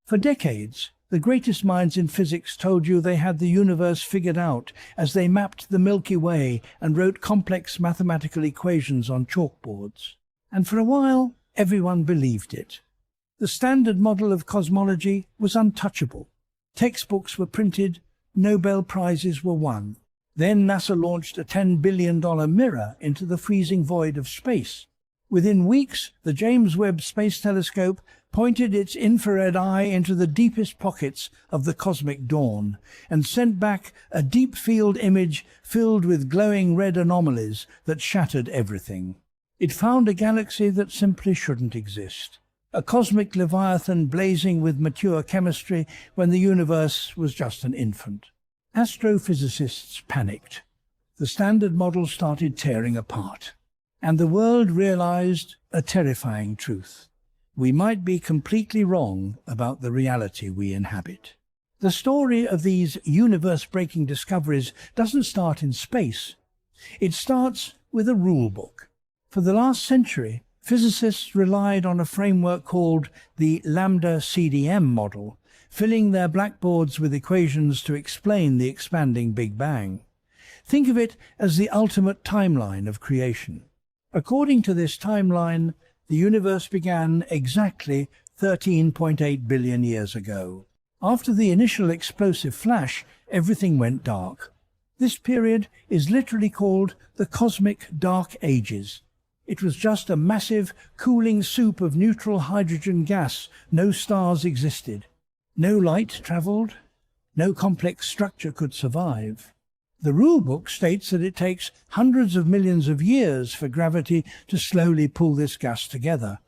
For decades, the greatest minds in physics told you they had the universe figured out as they mapped the Milky Way and wrote complex mathematical equations on chalkboards. And for a while, everyone believed it. The standard model of cosmology was untouchable. Textbooks were printed, Nobel Prizes were won. Then NASA launched a $10 billion mirror into the freezing void of space. Within weeks, the James Webb Space Telescope pointed its infrared eye into the deepest pockets of the cosmic dawn and sent back a deep field image filled with glowing red anomalies that shattered everything. It found a galaxy that simply shouldn't exist, a cosmic leviathan blazing with mature chemistry when the universe was just an infant. Astrophysicists panicked. The standard model started tearing apart. And the world realized a terrifying truth. We might be completely wrong about the reality we inhabit. The story of these universe-breaking discoveries doesn't start in space. It starts with a rule book. For the last century, physicists relied on a framework called the lambda CDM model, filling their blackboards with equations to explain the expanding Big Bang. Think of it as the ultimate timeline of creation. According to this timeline, the universe began exactly 13.8 billion years ago. After the initial explosive flash, everything went dark. This period is literally called the Cosmic Dark Ages. It was just a massive, cooling soup of neutral hydrogen gas. No stars existed. No light traveled. No complex structure could survive. The rulebook states that it takes hundreds of millions of years for gravity to slowly pull this gas together.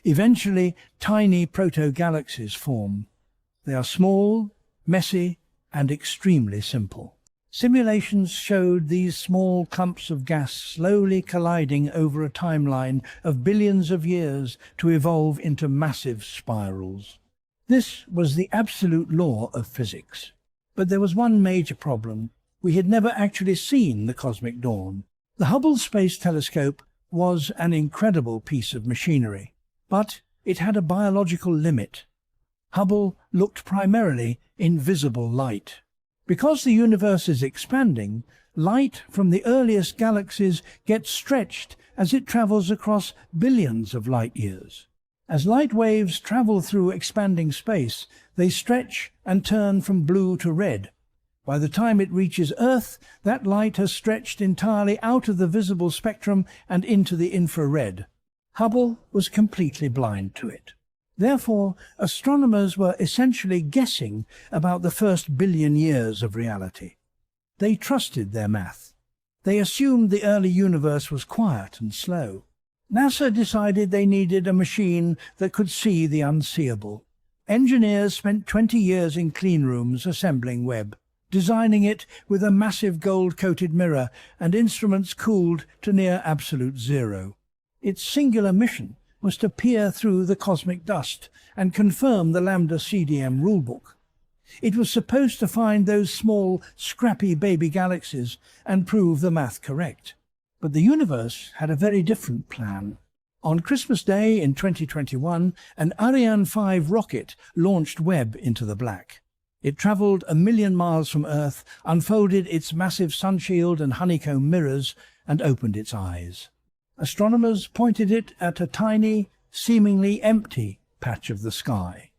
Eventually, tiny proto-galaxies form. They are small, messy, and extremely simple. Simulations showed these small clumps of gas slowly colliding over a timeline of billions of years to evolve into massive spirals. This was the absolute law of physics. But there was one major problem. We had never actually seen the cosmic dawn. The Hubble Space Telescope was an incredible piece of machinery, but it had a biological limit. Hubble looked primarily in visible light. Because the universe is expanding, light from the earliest galaxies gets stretched as it travels across billions of light years. As light waves travel through expanding space, they stretch and turn from blue to red. By the time it reaches Earth, that light has stretched entirely out of the visible spectrum and into the infrared. Hubble was completely blind to it. Therefore, astronomers were essentially guessing about the first billion years of reality. They trusted their math. They assumed the early universe was quiet and slow. NASA decided they needed a machine that could see the unseeable. Engineers spent 20 years in clean rooms assembling Webb, designing it with a massive gold-coated mirror and instruments cooled to near absolute zero. Its singular mission was to peer through the cosmic dust and confirm the lambda CDM rulebook. It was supposed to find those small, scrappy baby galaxies and prove the math correct. But the universe had a very different plan. On Christmas Day in 2021, an Ariane 5 rocket launched Webb into the black. It travelled 1 million miles from Earth, unfolded its massive sunshield and honeycomb mirrors, and opened its eyes. Astronomers pointed it at a tiny, seemingly empty patch of the sky.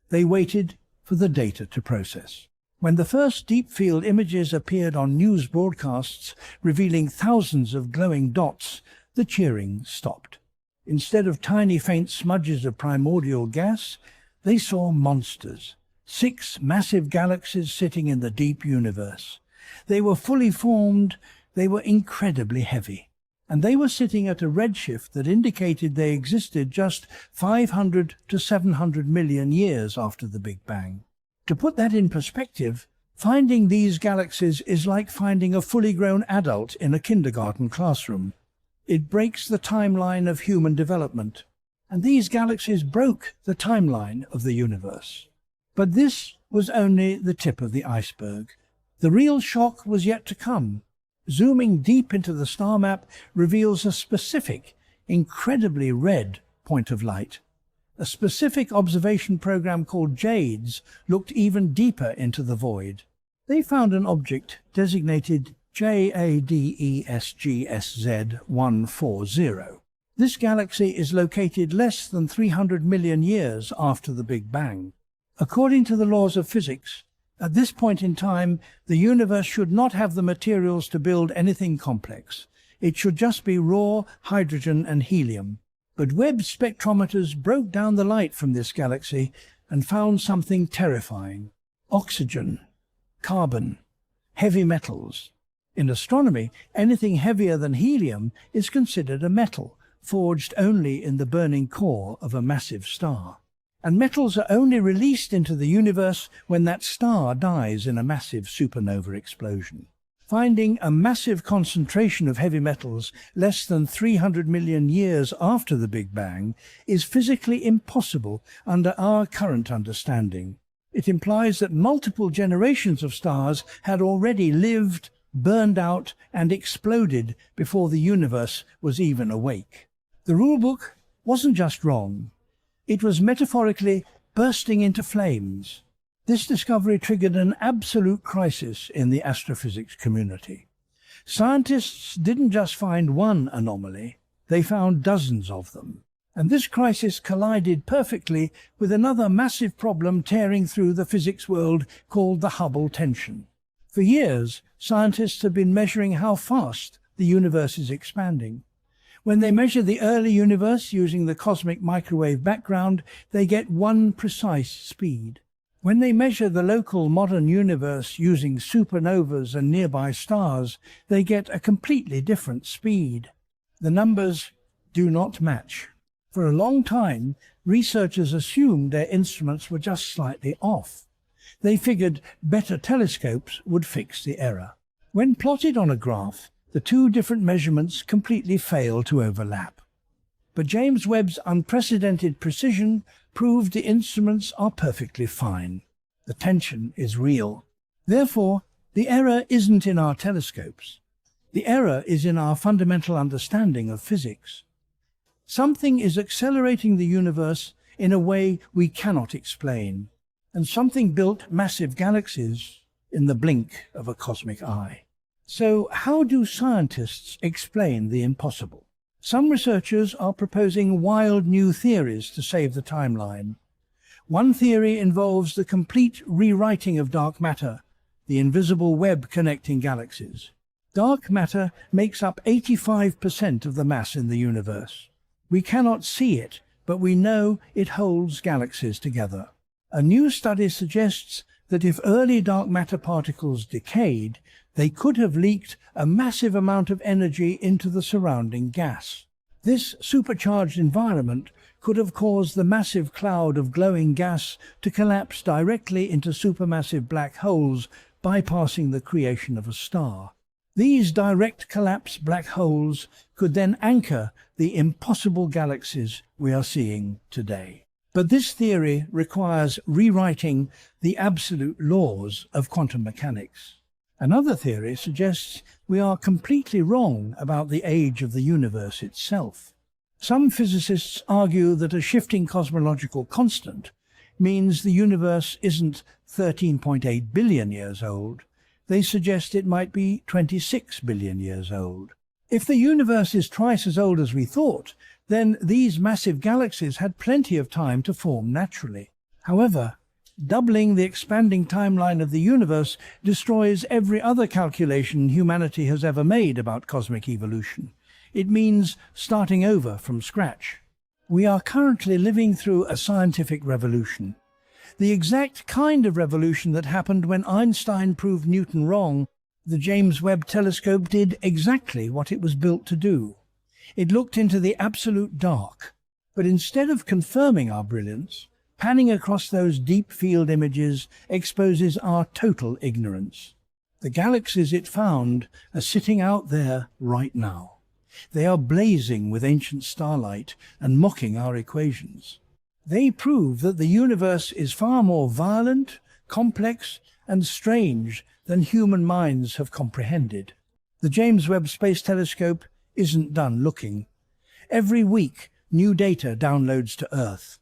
They waited for the data to process. When the first deep-field images appeared on news broadcasts revealing thousands of glowing dots, the cheering stopped. Instead of tiny faint smudges of primordial gas, they saw monsters. 6 massive galaxies sitting in the deep universe. They were fully formed, they were incredibly heavy, and they were sitting at a redshift that indicated they existed just 500 to 700 million years after the Big Bang. To put that in perspective, finding these galaxies is like finding a fully grown adult in a kindergarten classroom. It breaks the timeline of human development, and these galaxies broke the timeline of the universe. But this was only the tip of the iceberg. The real shock was yet to come. Zooming deep into the star map reveals a specific, incredibly red point of light. A specific observation program called JADES looked even deeper into the void. They found an object designated JADESGSZ 140. This galaxy is located less than 300 million years after the Big Bang. According to the laws of physics, at this point in time, the universe should not have the materials to build anything complex. It should just be raw hydrogen and helium. But Webb's spectrometers broke down the light from this galaxy and found something terrifying: oxygen, carbon, heavy metals. In astronomy, anything heavier than helium is considered a metal, forged only in the burning core of a massive star. And metals are only released into the universe when that star dies in a massive supernova explosion. Finding a massive concentration of heavy metals less than 300 million years after the Big Bang is physically impossible under our current understanding. It implies that multiple generations of stars had already lived, burned out, and exploded before the universe was even awake. The rulebook wasn't just wrong. It was metaphorically bursting into flames. This discovery triggered an absolute crisis in the astrophysics community. Scientists didn't just find one anomaly, they found dozens of them. And this crisis collided perfectly with another massive problem tearing through the physics world called the Hubble tension. For years, scientists have been measuring how fast the universe is expanding. When they measure the early universe using the cosmic microwave background, they get one precise speed. When they measure the local modern universe using supernovas and nearby stars, they get a completely different speed. The numbers do not match. For a long time, researchers assumed their instruments were just slightly off. They figured better telescopes would fix the error. When plotted on a graph, the two different measurements completely fail to overlap. But James Webb's unprecedented precision proved the instruments are perfectly fine. The tension is real. Therefore, the error isn't in our telescopes. The error is in our fundamental understanding of physics. Something is accelerating the universe in a way we cannot explain, and something built massive galaxies in the blink of a cosmic eye. So how do scientists explain the impossible? Some researchers are proposing wild new theories to save the timeline. One theory involves the complete rewriting of dark matter, the invisible web connecting galaxies. Dark matter makes up 85% of the mass in the universe. We cannot see it, but we know it holds galaxies together. A new study suggests that if early dark matter particles decayed, they could have leaked a massive amount of energy into the surrounding gas. This supercharged environment could have caused the massive cloud of glowing gas to collapse directly into supermassive black holes, bypassing the creation of a star. These direct collapse black holes could then anchor the impossible galaxies we are seeing today. But this theory requires rewriting the absolute laws of quantum mechanics. Another theory suggests we are completely wrong about the age of the universe itself. Some physicists argue that a shifting cosmological constant means the universe isn't 13.8 billion years old. They suggest it might be 26 billion years old. If the universe is twice as old as we thought, then these massive galaxies had plenty of time to form naturally. However, doubling the expanding timeline of the universe destroys every other calculation humanity has ever made about cosmic evolution. It means starting over from scratch. We are currently living through a scientific revolution. The exact kind of revolution that happened when Einstein proved Newton wrong. The James Webb Telescope did exactly what it was built to do. It looked into the absolute dark, but instead of confirming our brilliance, panning across those deep field images exposes our total ignorance. The galaxies it found are sitting out there right now. They are blazing with ancient starlight and mocking our equations. They prove that the universe is far more violent, complex, and strange than human minds have comprehended. The James Webb Space Telescope isn't done looking. Every week, new data downloads to Earth.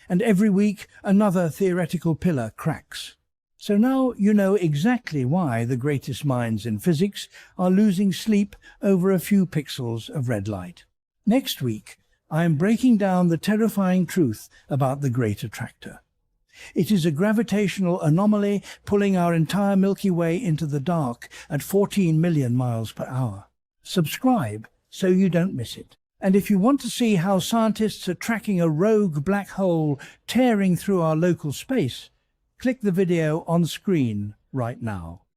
and every week another theoretical pillar cracks. So now you know exactly why the greatest minds in physics are losing sleep over a few pixels of red light. Next week, I am breaking down the terrifying truth about the Great Attractor. It is a gravitational anomaly pulling our entire Milky Way into the dark at 14 million miles per hour. Subscribe so you don't miss it. And if you want to see how scientists are tracking a rogue black hole tearing through our local space, click the video on screen right now.